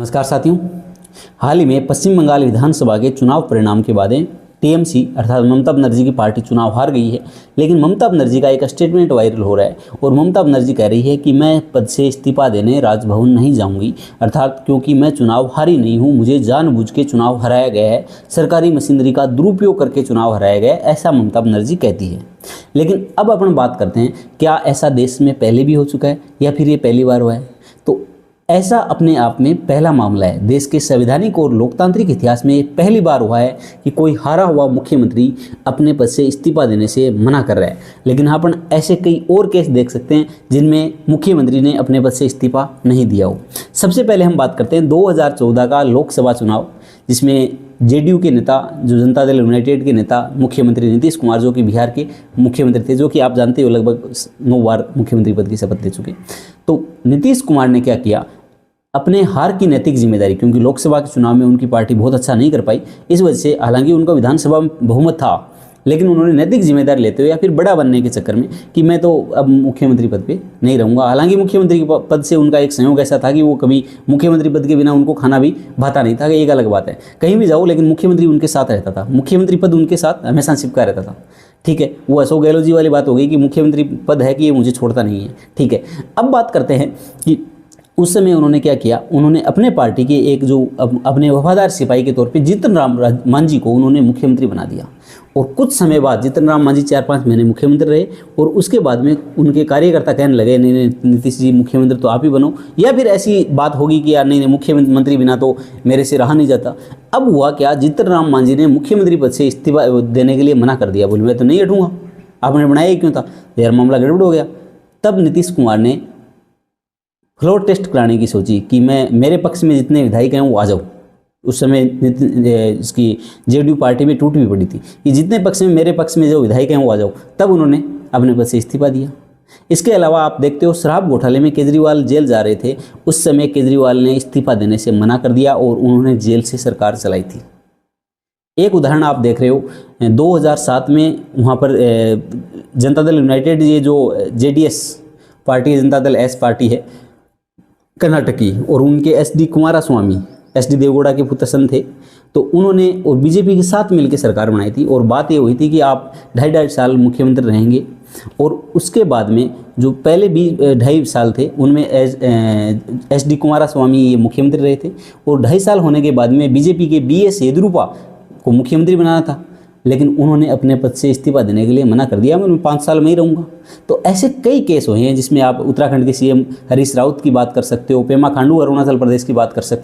नमस्कार साथियों। हाल ही में पश्चिम बंगाल विधानसभा के चुनाव परिणाम के बाद टीएमसी अर्थात ममता बनर्जी की पार्टी चुनाव हार गई है। लेकिन ममता बनर्जी का एक स्टेटमेंट वायरल हो रहा है और ममता बनर्जी कह रही है कि मैं पद से इस्तीफा देने राजभवन नहीं जाऊंगी, अर्थात क्योंकि मैं चुनाव हारी नहीं हूं, मुझे जानबूझ के चुनाव हराया गया है, सरकारी मशीनरी का दुरुपयोग करके चुनाव हराया गया है, ऐसा ममता बनर्जी कहती है। लेकिन अब अपन बात करते हैं, क्या ऐसा देश में पहले भी हो चुका है या फिर ये पहली बार हुआ है? तो ऐसा अपने आप में पहला मामला है। देश के संवैधानिक और लोकतांत्रिक इतिहास में पहली बार हुआ है कि कोई हारा हुआ मुख्यमंत्री अपने पद से इस्तीफा देने से मना कर रहा है। लेकिन अपन ऐसे कई और केस देख सकते हैं जिनमें मुख्यमंत्री ने अपने पद से इस्तीफा नहीं दिया हो। सबसे पहले हम बात करते हैं 2014 का लोकसभा चुनाव, जिसमें जेडीयू के नेता, जो जनता दल यूनाइटेड के नेता मुख्यमंत्री नीतीश कुमार, जो कि बिहार के मुख्यमंत्री थे, जो कि आप जानते हो लगभग 9 बार मुख्यमंत्री पद की शपथ ले चुके। तो नीतीश कुमार ने क्या किया, अपने हार की नैतिक जिम्मेदारी, क्योंकि लोकसभा के चुनाव में उनकी पार्टी बहुत अच्छा नहीं कर पाई, इस वजह से हालांकि उनका विधानसभा में बहुमत था, लेकिन उन्होंने नैतिक जिम्मेदारी लेते हुए या फिर बड़ा बनने के चक्कर में कि मैं तो अब मुख्यमंत्री पद पे नहीं रहूँगा। हालांकि मुख्यमंत्री पद से उनका एक संयोग ऐसा था कि वो कभी मुख्यमंत्री पद के बिना उनको खाना भी भाता नहीं था, एक अलग बात है। कहीं भी जाओ लेकिन मुख्यमंत्री उनके साथ रहता था, मुख्यमंत्री पद उनके साथ हमेशा चिपका रहता था। ठीक है, वो अशोक गहलोत जी वाली बात हो गई कि मुख्यमंत्री पद है कि ये मुझे छोड़ता नहीं है। ठीक है, अब बात करते हैं कि उस समय उन्होंने क्या किया। उन्होंने अपने पार्टी के एक जो अपने वफादार सिपाही के तौर पे जीतन राम मांझी को उन्होंने मुख्यमंत्री बना दिया। और कुछ समय बाद जीतन राम मांझी 4-5 महीने मुख्यमंत्री रहे और उसके बाद में उनके कार्यकर्ता कहने लगे, नहीं नहीं नीतीश जी मुख्यमंत्री तो आप ही बनो, या फिर ऐसी बात होगी कि यार नहीं नहीं मुख्यमंत्री बिना तो मेरे से रहा नहीं जाता। अब हुआ क्या, जीतन राम मांझी ने मुख्यमंत्री पद से इस्तीफा देने के लिए मना कर दिया, बोले मैं तो नहीं हटूँगा, आपने बनाया ही क्यों था, यार मामला गड़बड़ हो गया। तब नीतीश कुमार ने फ्लोर टेस्ट कराने की सोची कि मेरे पक्ष में जितने विधायक हैं वो आ जाओ। उस समय इसकी जेडीयू पार्टी में टूट भी पड़ी थी कि जितने पक्ष में मेरे पक्ष में जो विधायक हैं वो आ जाओ। तब उन्होंने अपने पद से इस्तीफा दिया। इसके अलावा आप देखते हो शराब घोटाले में केजरीवाल जेल जा रहे थे, उस समय केजरीवाल ने इस्तीफा देने से मना कर दिया और उन्होंने जेल से सरकार चलाई थी। एक उदाहरण आप देख रहे हो, 2007 में वहाँ पर जनता दल यूनाइटेड, ये जो जेडीएस पार्टी है, जनता दल एस पार्टी है कर्नाटक की, और उनके एसडी कुमारस्वामी, एसडी देवगौड़ा के पुत्र सन थे, तो उन्होंने और बीजेपी के साथ मिलकर सरकार बनाई थी। और बात ये हुई थी कि आप 2.5 साल मुख्यमंत्री रहेंगे, और उसके बाद में जो पहले भी 2.5 साल थे उनमें एसडी कुमारस्वामी ये मुख्यमंत्री रहे थे, और 2.5 साल होने के बाद में बीजेपी के बीएस येदियुरप्पा को मुख्यमंत्री बनाना था। लेकिन उन्होंने अपने पद से इस्तीफा देने के लिए मना कर दिया, मैं 5 साल में ही रहूँगा। तो ऐसे कई केस हुए हैं जिसमें आप उत्तराखंड के सीएम हरीश रावत की बात कर सकते हो, पेमा खांडू अरुणाचल प्रदेश की बात कर सकते हो।